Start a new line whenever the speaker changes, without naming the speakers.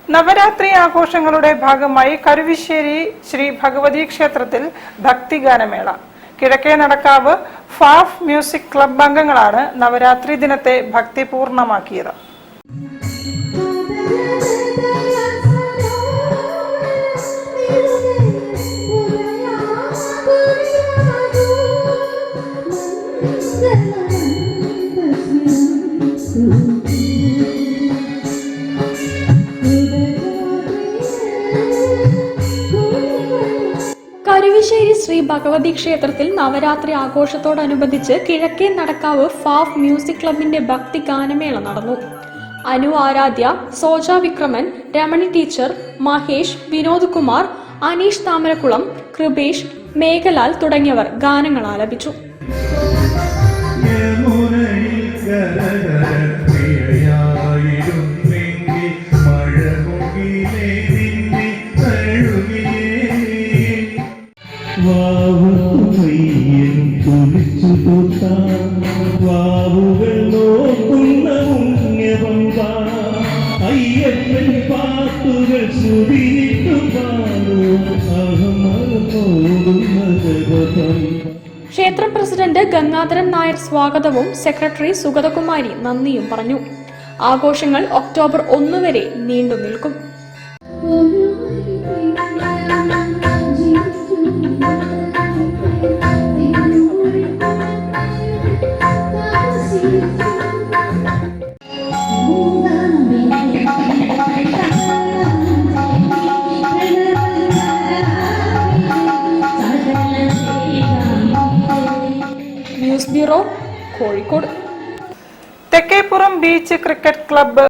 നവരാത്രി ആഘോഷങ്ങളുടെ ഭാഗമായി കരുവശ്ശേരി ശ്രീ ഭഗവതി ക്ഷേത്രത്തിൽ ഭക്തിഗാനമേള. കിഴക്കേ നടക്കാവ് ഫാഫ് മ്യൂസിക് ക്ലബ് അംഗങ്ങളാണ് നവരാത്രി ദിനത്തെ ഭക്തിപൂർണമാക്കിയത്.
കരുവശ്ശേരി ശ്രീ ഭഗവതി ക്ഷേത്രത്തിൽ നവരാത്രി ആഘോഷത്തോടനുബന്ധിച്ച് കിഴക്കേ നടക്കാവ് ഫാഫ് മ്യൂസിക് ക്ലബിന്റെ ഭക്തി ഗാനമേള നടന്നു. അനു ആരാധ്യ, സോജ വിക്രമൻ, രമണി ടീച്ചർ, മഹേഷ്, വിനോദ് കുമാർ, അനീഷ് താമരക്കുളം, കൃപേഷ്, മേഘലാൽ തുടങ്ങിയവർ ഗാനങ്ങൾ ആലപിച്ചു.
വാവുകൾ നോക്കുന്ന അയ്യപ്പൻ പാട്ടുകൾ സുതിരിട്ടു
ക്ഷേത്ര പ്രസിഡന്റ് ഗംഗാധരൻ നായർ സ്വാഗതവും സെക്രട്ടറി സുഗതകുമാരി നന്ദിയും പറഞ്ഞു. ആഘോഷങ്ങൾ ഒക്ടോബർ 1 വരെ നീണ്ടു നിൽക്കും. News bureau, Kozhikode.
Thekkeppuram beach cricket club